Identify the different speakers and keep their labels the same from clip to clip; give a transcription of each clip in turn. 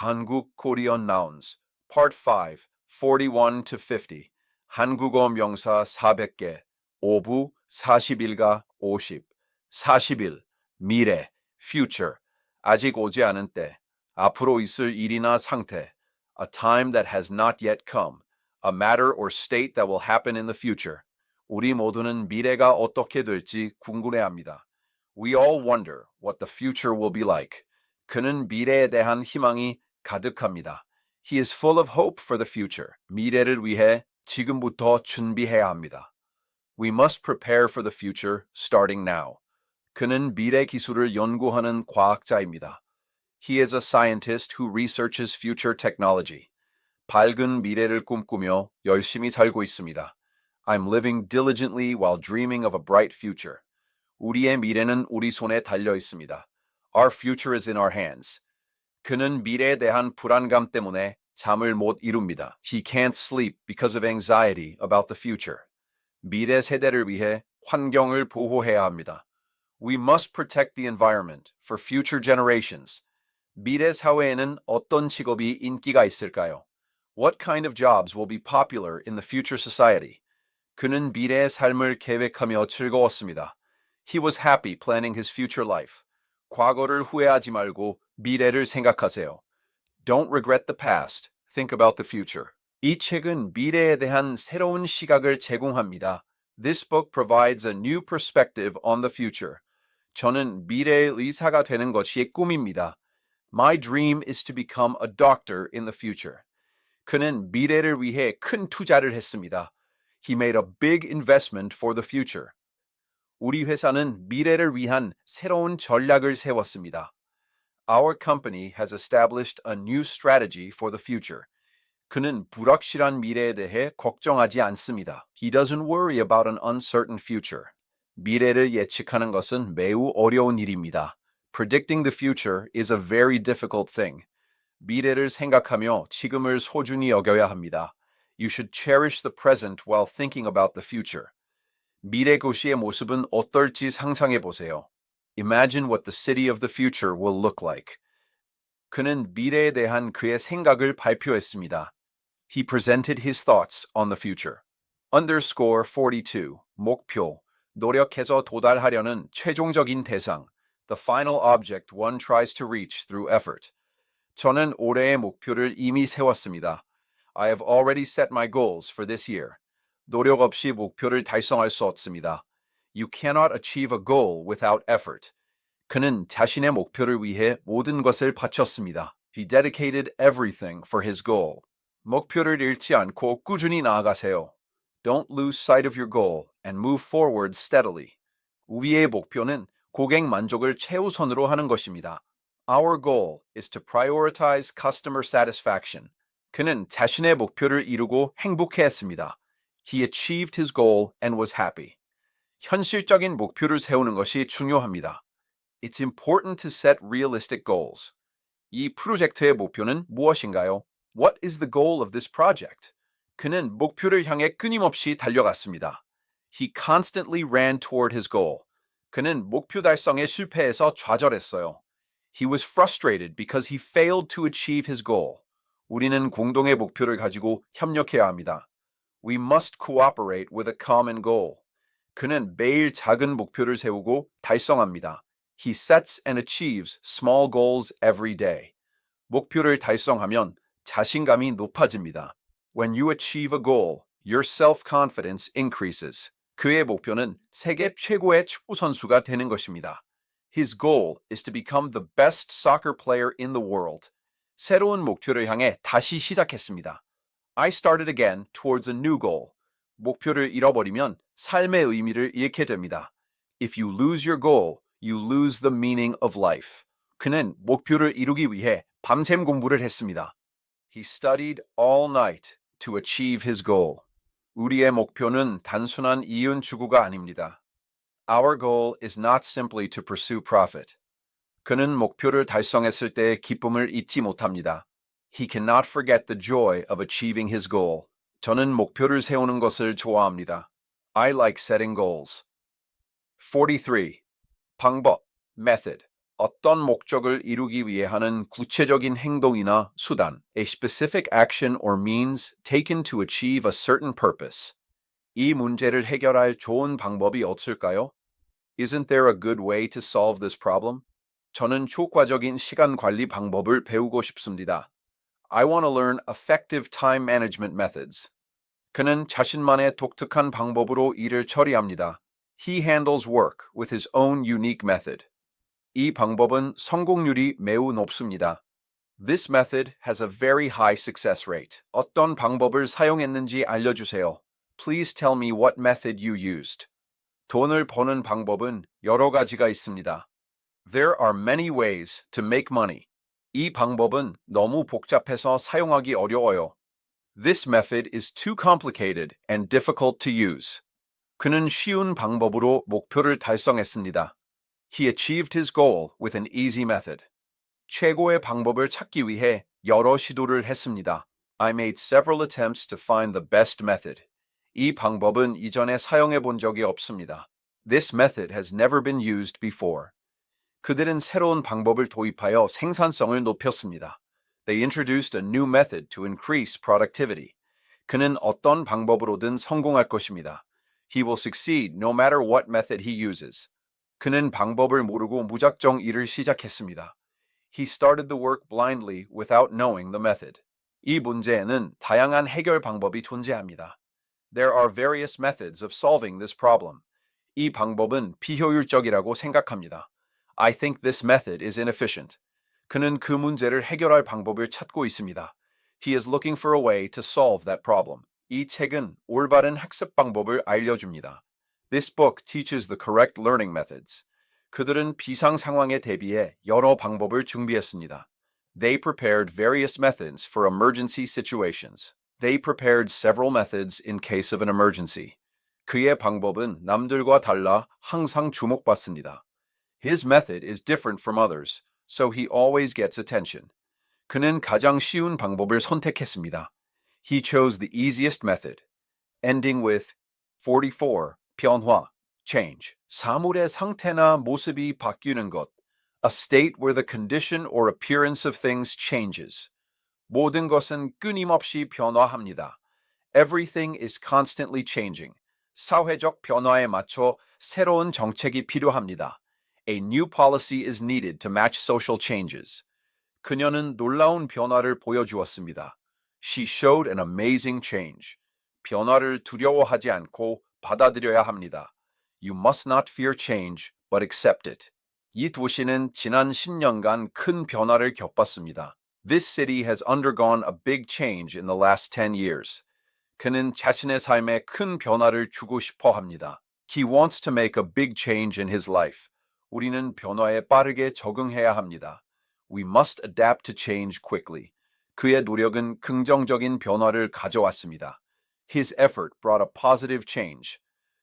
Speaker 1: Hanguk Korean Nouns Part 5, 41 to 50 한국어 명사 400개 5부 40일가 50 40일 미래 future 아직 오지 않은 때 앞으로 있을 일이나 상태 a time that has not yet come a matter or state that will happen in the future 우리 모두는 미래가 어떻게 될지 궁금해합니다. We all wonder what the future will be like. 그는 미래에 대한 희망이 가득합니다. He is full of hope for the future. 미래를 위해 지금부터 준비해야 합니다. We must prepare for the future starting now. 그는 미래 기술을 연구하는 과학자입니다. He is a scientist who researches future technology. 밝은 미래를 꿈꾸며 열심히 살고 있습니다. I'm living diligently while dreaming of a bright future. 우리의 미래는 우리 손에 달려 있습니다. Our future is in our hands. 그는 미래에 대한 불안감 때문에 잠을 못 이룹니다. He can't sleep because of anxiety about the future. 미래 세대를 위해 환경을 보호해야 합니다. We must protect the environment for future generations. 미래 사회에는 어떤 직업이 인기가 있을까요? What kind of jobs will be popular in the future society? 그는 미래의 삶을 계획하며 즐거웠습니다. He was happy planning his future life. 과거를 후회하지 말고 미래를 생각하세요. Don't regret the past. Think about the future. 이 책은 미래에 대한 새로운 시각을 제공합니다. This book provides a new perspective on the future. 저는 미래의 의사가 되는 것이 꿈입니다. My dream is to become a doctor in the future. 그는 미래를 위해 큰 투자를 했습니다. He made a big investment for the future. 우리 회사는 미래를 위한 새로운 전략을 세웠습니다. Our company has established a new strategy for the future. 그는 불확실한 미래에 대해 걱정하지 않습니다. He doesn't worry about an uncertain future. 미래를 예측하는 것은 매우 어려운 일입니다. Predicting the future is a very difficult thing. 미래를 생각하며 지금을 소중히 여겨야 합니다. You should cherish the present while thinking about the future. 미래 도시의 모습은 어떨지 상상해 보세요. Imagine what the city of the future will look like. 그는 미래에 대한 그의 생각을 발표했습니다. He presented his thoughts on the future. Underscore 42. 목표. 노력해서 도달하려는 최종적인 대상. The final object one tries to reach through effort. 저는 올해의 목표를 이미 세웠습니다. I have already set my goals for this year. 노력 없이 목표를 달성할 수 없습니다. You cannot achieve a goal without effort. 그는 자신의 목표를 위해 모든 것을 바쳤습니다. He dedicated everything for his goal. 목표를 잃지 않고 꾸준히 나아가세요. Don't lose sight of your goal and move forward steadily. 우리의 목표는 고객 만족을 최우선으로 하는 것입니다. Our goal is to prioritize customer satisfaction. 그는 자신의 목표를 이루고 행복해했습니다. He achieved his goal and was happy. 현실적인 목표를 세우는 것이 중요합니다. It's important to set realistic goals. 이 프로젝트의 목표는 무엇인가요? What is the goal of this project? 그는 목표를 향해 끊임없이 달려갔습니다. He constantly ran toward his goal. 그는 목표 달성에 실패해서 좌절했어요. He was frustrated because he failed to achieve his goal. 우리는 공동의 목표를 가지고 협력해야 합니다. We must cooperate with a common goal. 그는 매일 작은 목표를 세우고 달성합니다. He sets and achieves small goals every day. 목표를 달성하면 자신감이 높아집니다. When you achieve a goal, your self-confidence increases. 그의 목표는 세계 최고의 축구 선수가 되는 것입니다. His goal is to become the best soccer player in the world. 새로운 목표를 향해 다시 시작했습니다. I started again towards a new goal. 목표를 잃어버리면 삶의 의미를 잃게 됩니다. If you lose your goal, you lose the meaning of life. 그는 목표를 이루기 위해 밤샘 공부를 했습니다. He studied all night to achieve his goal. 우리의 목표는 단순한 이윤 추구가 아닙니다. Our goal is not simply to pursue profit. 그는 목표를 달성했을 때의 기쁨을 잊지 못합니다. He cannot forget the joy of achieving his goal. 저는 목표를 세우는 것을 좋아합니다. I like setting goals. 43. 방법, method. 어떤 목적을 이루기 위해 하는 구체적인 행동이나 수단, a specific action or means taken to achieve a certain purpose. 이 문제를 해결할 좋은 방법이 없을까요? Isn't there a good way to solve this problem? 저는 효과적인 시간 관리 방법을 배우고 싶습니다. I want to learn effective time management methods. 그는 자신만의 독특한 방법으로 일을 처리합니다. He handles work with his own unique method. 이 방법은 성공률이 매우 높습니다. This method has a very high success rate. 어떤 방법을 사용했는지 알려주세요. Please tell me what method you used. 돈을 버는 방법은 여러 가지가 있습니다. There are many ways to make money. 이 방법은 너무 복잡해서 사용하기 어려워요. This method is too complicated and difficult to use. 그는 쉬운 방법으로 목표를 달성했습니다. He achieved his goal with an easy method. 최고의 방법을 찾기 위해 여러 시도를 했습니다. I made several attempts to find the best method. 이 방법은 이전에 사용해 본 적이 없습니다. This method has never been used before. 그들은 새로운 방법을 도입하여 생산성을 높였습니다. They introduced a new method to increase productivity. 그는 어떤 방법으로든 성공할 것입니다. He will succeed no matter what method he uses. 그는 방법을 모르고 무작정 일을 시작했습니다. He started the work blindly without knowing the method. 이 문제에는 다양한 해결 방법이 존재합니다. There are various methods of solving this problem. 이 방법은 비효율적이라고 생각합니다. I think this method is inefficient. 그는 그 문제를 해결할 방법을 찾고 있습니다. He is looking for a way to solve that problem. 이 책은 올바른 학습 방법을 알려줍니다. This book teaches the correct learning methods. 그들은 비상 상황에 대비해 여러 방법을 준비했습니다. They prepared various methods for emergency situations. They prepared several methods in case of an emergency. 그의 방법은 남들과 달라 항상 주목받습니다. His method is different from others, so he always gets attention. 그는 가장 쉬운 방법을 선택했습니다. He chose the easiest method, ending with 44. 변화, change. 사물의 상태나 모습이 바뀌는 것. A state where the condition or appearance of things changes. 모든 것은 끊임없이 변화합니다. Everything is constantly changing. 사회적 변화에 맞춰 새로운 정책이 필요합니다. A new policy is needed to match social changes. 그녀는 놀라운 변화를 보여주었습니다. She showed an amazing change. 변화를 두려워하지 않고 받아들여야 합니다. You must not fear change, but accept it. 이 도시는 지난 10년간 큰 변화를 겪었습니다. This city has undergone a big change in the last 10 years. 그는 자신의 삶에 큰 변화를 주고 싶어 합니다. He wants to make a big change in his life. 우리는 변화에 빠르게 적응해야 합니다. We must adapt to change quickly. 그의 노력은 긍정적인 변화를 가져왔습니다. His effort brought a positive change.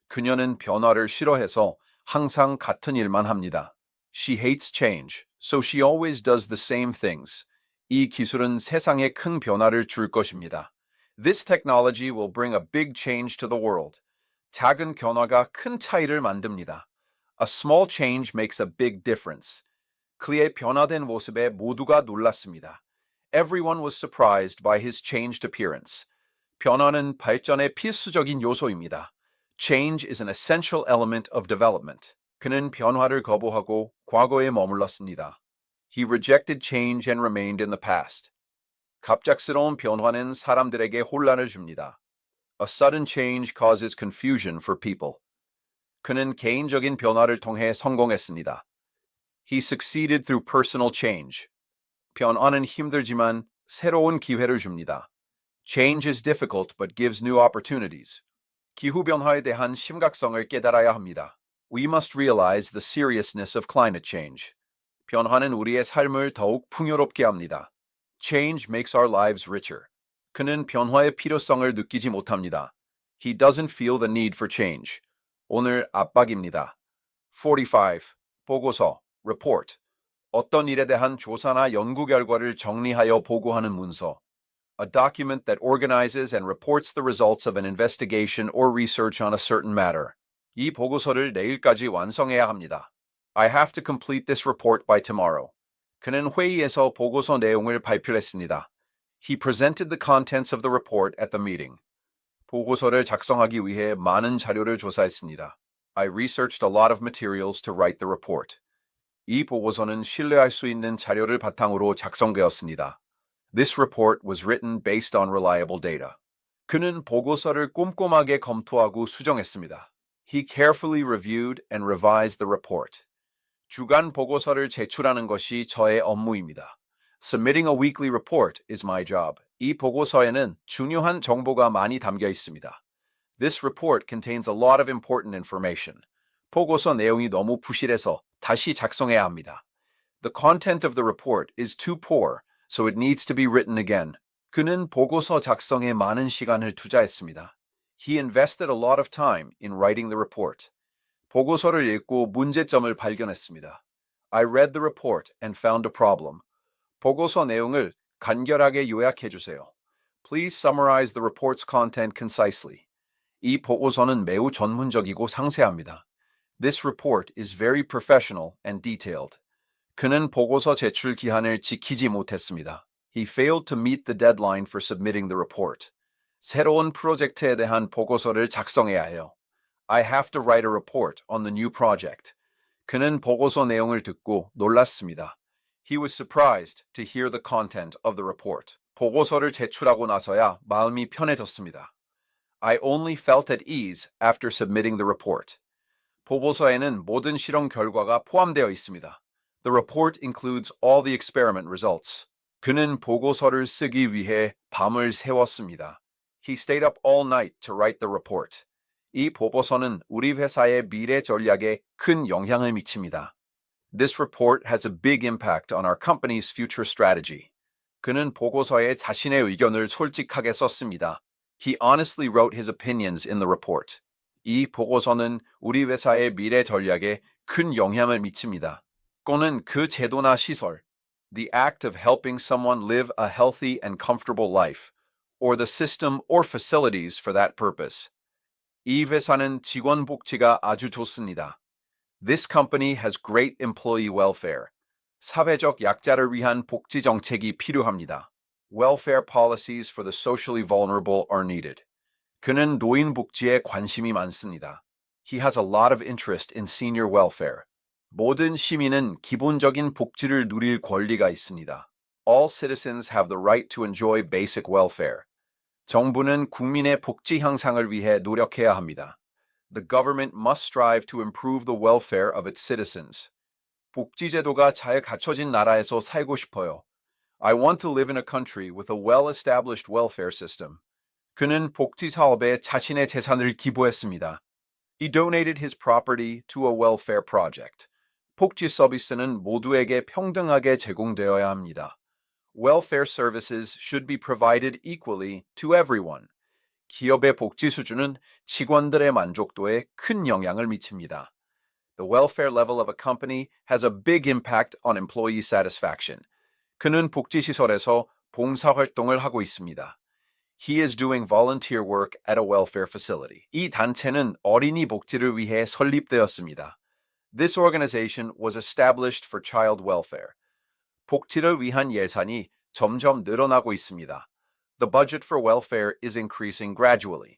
Speaker 1: 그녀는 변화를 싫어해서 항상 같은 일만 합니다. She hates change, so she always does the same things. 이 기술은 세상에 큰 변화를 줄 것입니다. This technology will bring a big change to the world. 작은 변화가 큰 차이를 만듭니다. A small change makes a big difference. 그의 변화된 모습에 모두가 놀랐습니다. Everyone was surprised by his changed appearance. 변화는 발전의 필수적인 요소입니다. Change is an essential element of development. 그는 변화를 거부하고 과거에 머물렀습니다. He rejected change and remained in the past. 갑작스러운 변화는 사람들에게 혼란을 줍니다. A sudden change causes confusion for people. 그는 개인적인 변화를 통해 성공했습니다. He succeeded through personal change. 변화는 힘들지만 새로운 기회를 줍니다. Change is difficult but gives new opportunities. 기후변화에 대한 심각성을 깨달아야 합니다. We must realize the seriousness of climate change. 변화는 우리의 삶을 더욱 풍요롭게 합니다. Change makes our lives richer. 그는 변화의 필요성을 느끼지 못합니다. He doesn't feel the need for change. 오늘 압박입니다. 45. 보고서, report. 어떤 일에 대한 조사나 연구 결과를 정리하여 보고하는 문서. A document that organizes and reports the results of an investigation or research on a certain matter. 이 보고서를 내일까지 완성해야 합니다. I have to complete this report by tomorrow. 그는 회의에서 보고서 내용을 발표했습니다. He presented the contents of the report at the meeting. 보고서를 작성하기 위해 많은 자료를 조사했습니다. I researched a lot of materials to write the report. 이 보고서는 신뢰할 수 있는 자료를 바탕으로 작성되었습니다. This report was written based on reliable data. 그는 보고서를 꼼꼼하게 검토하고 수정했습니다. He carefully reviewed and revised the report. 주간 보고서를 제출하는 것이 저의 업무입니다. Submitting a weekly report is my job. 이 보고서에는 중요한 정보가 많이 담겨 있습니다. This report contains a lot of important information. 보고서 내용이 너무 부실해서 다시 작성해야 합니다. The content of the report is too poor, so it needs to be written again. 그는 보고서 작성에 많은 시간을 투자했습니다. He invested a lot of time in writing the report. 보고서를 읽고 문제점을 발견했습니다. I read the report and found a problem. 보고서 내용을 간결하게 요약해 주세요. Please summarize the report's content concisely. 이 보고서는 매우 전문적이고 상세합니다. This report is very professional and detailed. 그는 보고서 제출 기한을 지키지 못했습니다. He failed to meet the deadline for submitting the report. 새로운 프로젝트에 대한 보고서를 작성해야 해요. I have to write a report on the new project. 그는 보고서 내용을 듣고 놀랐습니다. He was surprised to hear the content of the report. 보고서를 제출하고 나서야 마음이 편해졌습니다. I only felt at ease after submitting the report. 보고서에는 모든 실험 결과가 포함되어 있습니다. The report includes all the experiment results. 그는 보고서를 쓰기 위해 밤을 새웠습니다. He stayed up all night to write the report. 이 보고서는 우리 회사의 미래 전략에 큰 영향을 미칩니다. This report has a big impact on our company's future strategy. 그는 보고서에 자신의 의견을 솔직하게 썼습니다. He honestly wrote his opinions in the report. 이 보고서는 우리 회사의 미래 전략에 큰 영향을 미칩니다. 또는 그 제도나 시설, the act of helping someone live a healthy and comfortable life, or the system or facilities for that purpose. 이 회사는 직원 복지가 아주 좋습니다. This company has great employee welfare. 사회적 약자를 위한 복지 정책이 필요합니다. Welfare policies for the socially vulnerable are needed. 그는 노인 복지에 관심이 많습니다. He has a lot of interest in senior welfare. 모든 시민은 기본적인 복지를 누릴 권리가 있습니다. All citizens have the right to enjoy basic welfare. 정부는 국민의 복지 향상을 위해 노력해야 합니다. The government must strive to improve the welfare of its citizens. 복지제도가 잘 갖춰진 나라에서 살고 싶어요. I want to live in a country with a well-established welfare system. 그는 복지 사업에 자신의 재산을 기부했습니다. He donated his property to a welfare project. 복지 서비스는 모두에게 평등하게 제공되어야 합니다. Welfare services should be provided equally to everyone. 기업의 복지 수준은 직원들의 만족도에 큰 영향을 미칩니다. The welfare level of a company has a big impact on employee satisfaction. 그는 복지시설에서 봉사활동을 하고 있습니다. He is doing volunteer work at a welfare facility. 이 단체는 어린이 복지를 위해 설립되었습니다. This organization was established for child welfare. 복지를 위한 예산이 점점 늘어나고 있습니다. The budget for welfare is increasing gradually.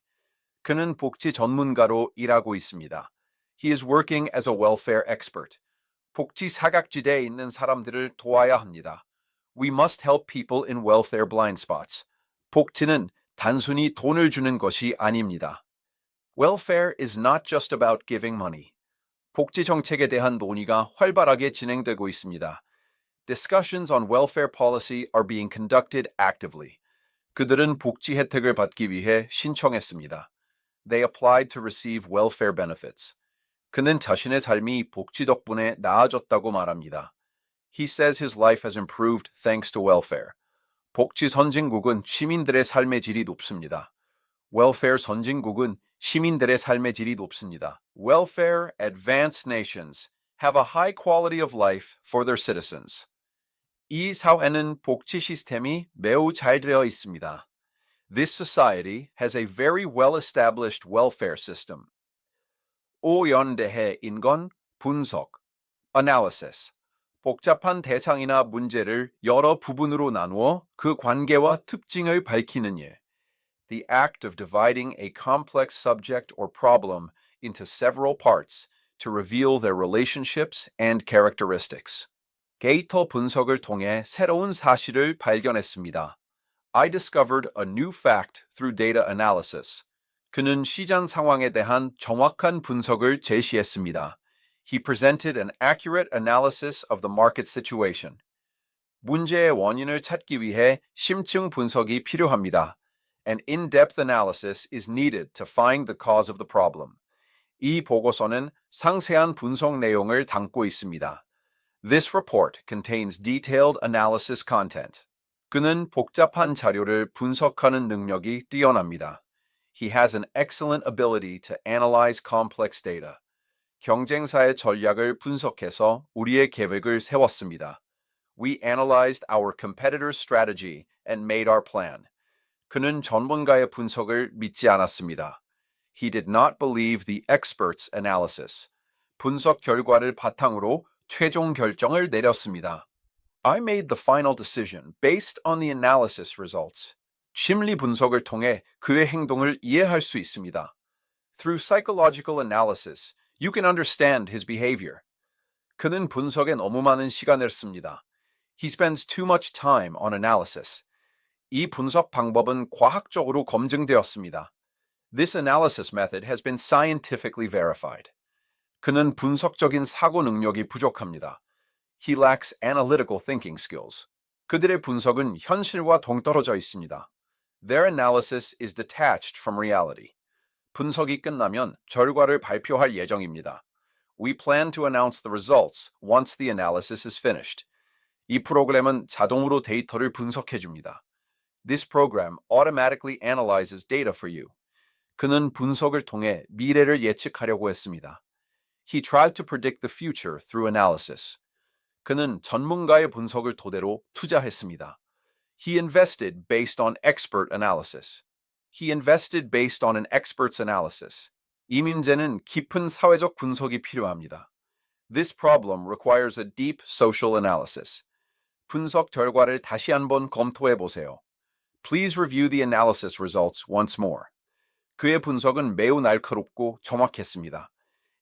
Speaker 1: 그는 복지 전문가로 일하고 있습니다. He is working as a welfare expert. 복지 사각지대에 있는 사람들을 도와야 합니다. We must help people in welfare blind spots. 복지는 단순히 돈을 주는 것이 아닙니다. Welfare is not just about giving money. 복지 정책에 대한 논의가 활발하게 진행되고 있습니다. Discussions on welfare policy are being conducted actively. 그들은 복지 혜택을 받기 위해 신청했습니다. They applied to receive welfare benefits. 그는 자신의 삶이 복지 덕분에 나아졌다고 말합니다. He says his life has improved thanks to welfare. 복지 선진국은 시민들의 삶의 질이 높습니다. Welfare 선진국은 시민들의 삶의 질이 높습니다. Welfare advanced nations have a high quality of life for their citizens. 이 사회는 복지 시스템이 매우 잘 되어 있습니다. This society has a very well-established welfare system. 오연대해 인권 분석. Analysis. 복잡한 대상이나 문제를 여러 부분으로 나누어 그 관계와 특징을 밝히는 일. The act of dividing a complex subject or problem into several parts to reveal their relationships and characteristics. 데이터 분석을 통해 새로운 사실을 발견했습니다. I discovered a new fact through data analysis. 그는 시장 상황에 대한 정확한 분석을 제시했습니다. He presented an accurate analysis of the market situation. 문제의 원인을 찾기 위해 심층 분석이 필요합니다. An in-depth analysis is needed to find the cause of the problem. 이 보고서는 상세한 분석 내용을 담고 있습니다. This report contains detailed analysis content. 그는 복잡한 자료를 분석하는 능력이 뛰어납니다. He has an excellent ability to analyze complex data. 경쟁사의 전략을 분석해서 우리의 계획을 세웠습니다. We analyzed our competitor's strategy and made our plan. 그는 전문가의 분석을 믿지 않았습니다. He did not believe the expert's analysis. 분석 결과를 바탕으로 최종 결정을 내렸습니다. I made the final decision based on the analysis results. 심리 분석을 통해 그의 행동을 이해할 수 있습니다. Through psychological analysis, you can understand his behavior. 그는 분석에 너무 많은 시간을 씁니다. He spends too much time on analysis. 이 분석 방법은 과학적으로 검증되었습니다. This analysis method has been scientifically verified. 그는 분석적인 사고 능력이 부족합니다. He lacks analytical thinking skills. 그들의 분석은 현실과 동떨어져 있습니다. Their analysis is detached from reality. 분석이 끝나면 결과를 발표할 예정입니다. We plan to announce the results once the analysis is finished. 이 프로그램은 자동으로 데이터를 분석해 줍니다. This program automatically analyzes data for you. 그는 분석을 통해 미래를 예측하려고 했습니다. He tried to predict the future through analysis. 그는 전문가의 분석을 토대로 투자했습니다. He invested based on expert analysis. He invested based on an expert's analysis. 이 문제는 깊은 사회적 분석이 필요합니다. This problem requires a deep social analysis. 분석 결과를 다시 한번 검토해 보세요. Please review the analysis results once more. 그의 분석은 매우 날카롭고 정확했습니다.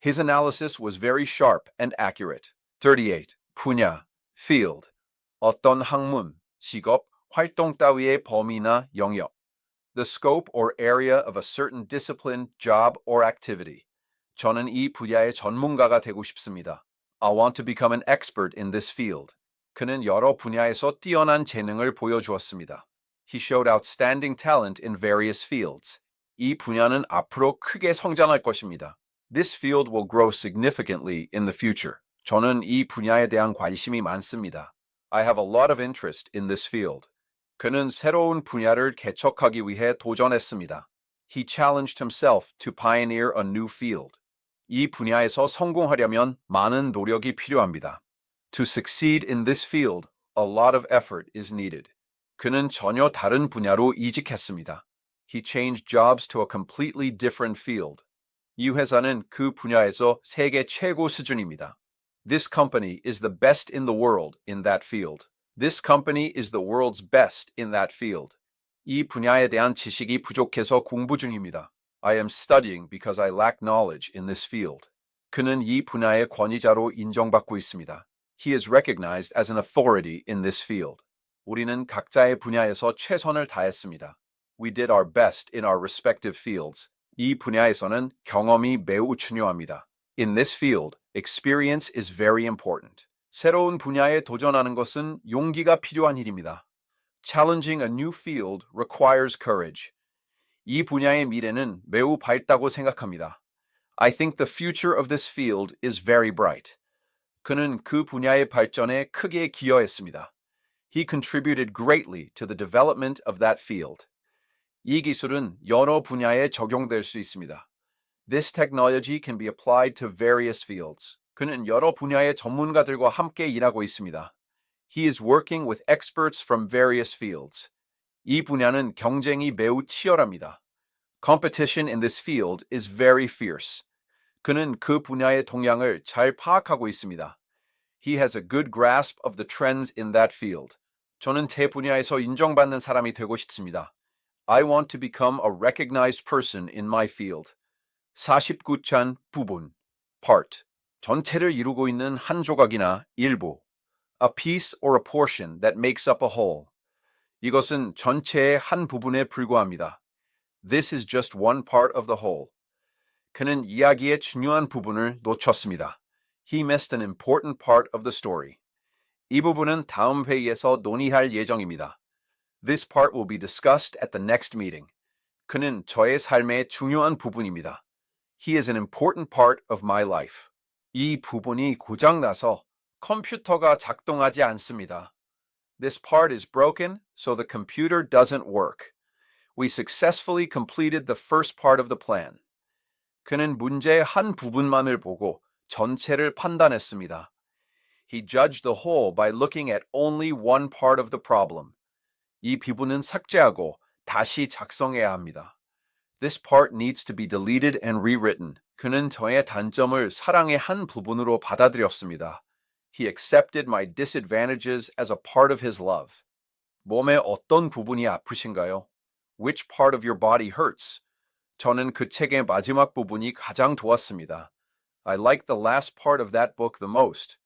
Speaker 1: His analysis was very sharp and accurate. 38. 분야, field. 어떤 학문, 직업, 활동 따위의 범위나 영역. The scope or area of a certain discipline, job, or activity. 저는 이 분야의 전문가가 되고 싶습니다. I want to become an expert in this field. 그는 여러 분야에서 뛰어난 재능을 보여주었습니다. He showed outstanding talent in various fields. 이 분야는 앞으로 크게 성장할 것입니다. This field will grow significantly in the future. 저는 이 분야에 대한 관심이 많습니다. I have a lot of interest in this field. 그는 새로운 분야를 개척하기 위해 도전했습니다. He challenged himself to pioneer a new field. 이 분야에서 성공하려면 많은 노력이 필요합니다. To succeed in this field, a lot of effort is needed. 그는 전혀 다른 분야로 이직했습니다. He changed jobs to a completely different field. 이 회사는 그 분야에서 세계 최고 수준입니다. This company is the best in the world in that field. This company is the world's best in that field. 이 분야에 대한 지식이 부족해서 공부 중입니다. I am studying because I lack knowledge in this field. 그는 이 분야의 권위자로 인정받고 있습니다. He is recognized as an authority in this field. 우리는 각자의 분야에서 최선을 다했습니다. We did our best in our respective fields. 이 분야에서는 경험이 매우 중요합니다. In this field, experience is very important. 새로운 분야에 도전하는 것은 용기가 필요한 일입니다. Challenging a new field requires courage. 이 분야의 미래는 매우 밝다고 생각합니다. I think the future of this field is very bright. 그는 그 분야의 발전에 크게 기여했습니다. He contributed greatly to the development of that field. 이 기술은 여러 분야에 적용될 수 있습니다. This technology can be applied to various fields. 그는 여러 분야의 전문가들과 함께 일하고 있습니다. He is working with experts from various fields. 이 분야는 경쟁이 매우 치열합니다. Competition in this field is very fierce. 그는 그 분야의 동향을 잘 파악하고 있습니다. He has a good grasp of the trends in that field. 저는 제 분야에서 인정받는 사람이 되고 싶습니다. I want to become a recognized person in my field. 49장 부분, part. 전체를 이루고 있는 한 조각이나 일부. A piece or a portion that makes up a whole. 이것은 전체의 한 부분에 불과합니다. This is just one part of the whole. 그는 이야기의 중요한 부분을 놓쳤습니다. He missed an important part of the story. 이 부분은 다음 회의에서 논의할 예정입니다. This part will be discussed at the next meeting. 그는 저의 삶의 중요한 부분입니다. He is an important part of my life. 이 부분이 고장나서 컴퓨터가 작동하지 않습니다. This part is broken, so the computer doesn't work. We successfully completed the first part of the plan. 그는 문제의 한 부분만을 보고 전체를 판단했습니다. He judged the whole by looking at only one part of the problem. 이 부분은 삭제하고 다시 작성해야 합니다. This part needs to be deleted and rewritten. 그는 저의 단점을 사랑의 한 부분으로 받아들였습니다. He accepted my disadvantages as a part of his love. 몸의 어떤 부분이 아프신가요? Which part of your body hurts? 저는 그 책의 마지막 부분이 가장 좋았습니다. I liked the last part of that book the most.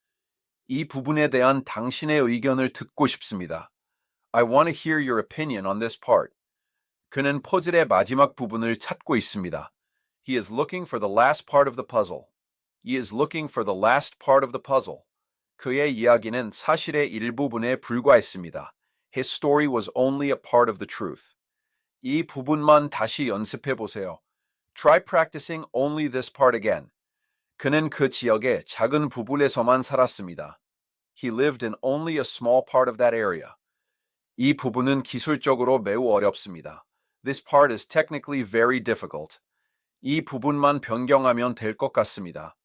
Speaker 1: 이 부분에 대한 당신의 의견을 듣고 싶습니다. I want to hear your opinion on this part. 그는 퍼즐의 마지막 부분을 찾고 있습니다. He is looking for the last part of the puzzle. He is looking for the last part of the puzzle. 그의 이야기는 사실의 일부분에 불과했습니다. His story was only a part of the truth. 이 부분만 다시 연습해 보세요. Try practicing only this part again. 그는 그 지역의 작은 부분에서만 살았습니다. He lived in only a small part of that area. 이 부분은 기술적으로 매우 어렵습니다. This part is technically very difficult. 이 부분만 변경하면 될 것 같습니다.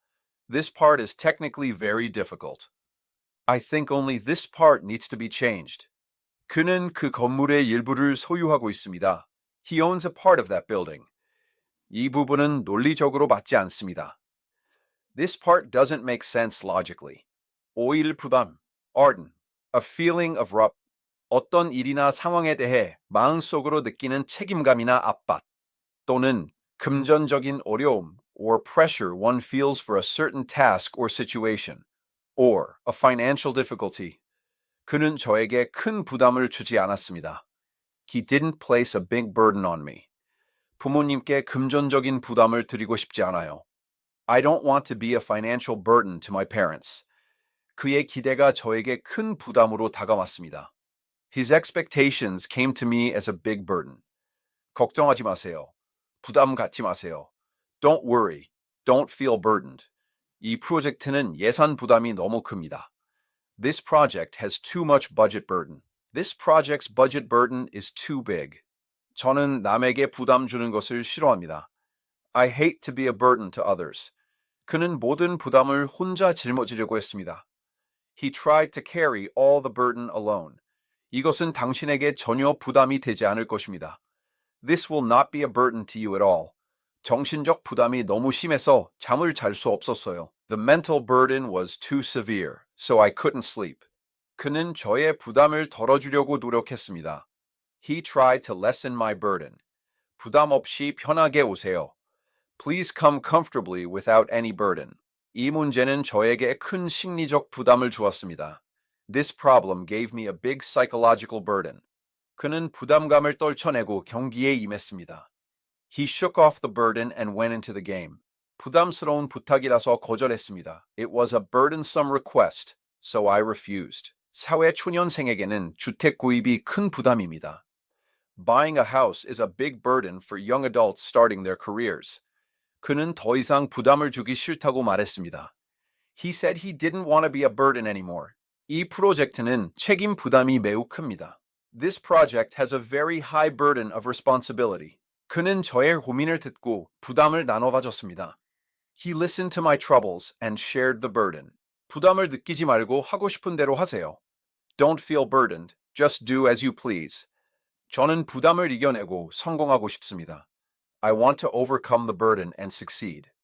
Speaker 1: This part is technically very difficult. I think only this part needs to be changed. 그는 그 건물의 일부를 소유하고 있습니다. He owns a part of that building. 이 부분은 논리적으로 맞지 않습니다. This part doesn't make sense logically. 오일 부담, ardent, a feeling of rub. 어떤 일이나 상황에 대해 마음속으로 느끼는 책임감이나 압박 또는 금전적인 어려움 or pressure one feels for a certain task or situation or a financial difficulty. 그는 저에게 큰 부담을 주지 않았습니다. He didn't place a big burden on me. 부모님께 금전적인 부담을 드리고 싶지 않아요. I don't want to be a financial burden to my parents. 그의 기대가 저에게 큰 부담으로 다가왔습니다. His expectations came to me as a big burden. 걱정하지 마세요. 부담 갖지 마세요. Don't worry. Don't feel burdened. 이 프로젝트는 예산 부담이 너무 큽니다. This project has too much budget burden. This project's budget burden is too big. 저는 남에게 부담 주는 것을 싫어합니다. I hate to be a burden to others. 그는 모든 부담을 혼자 짊어지려고 했습니다. He tried to carry all the burden alone. 이것은 당신에게 전혀 부담이 되지 않을 것입니다. This will not be a burden to you at all. 정신적 부담이 너무 심해서 잠을 잘 수 없었어요. The mental burden was too severe, so I couldn't sleep. 그는 저의 부담을 덜어주려고 노력했습니다. He tried to lessen my burden. 부담 없이 편하게 오세요. Please come comfortably without any burden. 이 문제는 저에게 큰 심리적 부담을 주었습니다. This problem gave me a big psychological burden. 그는 부담감을 떨쳐내고 경기에 임했습니다. He shook off the burden and went into the game. 부담스러운 부탁이라서 거절했습니다. It was a burdensome request, so I refused. 사회 초년생에게는 주택 구입이 큰 부담입니다. Buying a house is a big burden for young adults starting their careers. 그는 더 이상 부담을 주기 싫다고 말했습니다. He said he didn't want to be a burden anymore. 이 프로젝트는 책임 부담이 매우 큽니다. This project has a very high burden of responsibility. 그는 저의 고민을 듣고 부담을 나눠봐줬습니다. He listened to my troubles and shared the burden. 부담을 느끼지 말고 하고 싶은 대로 하세요. Don't feel burdened. Just do as you please. 저는 부담을 이겨내고 성공하고 싶습니다. I want to overcome the burden and succeed.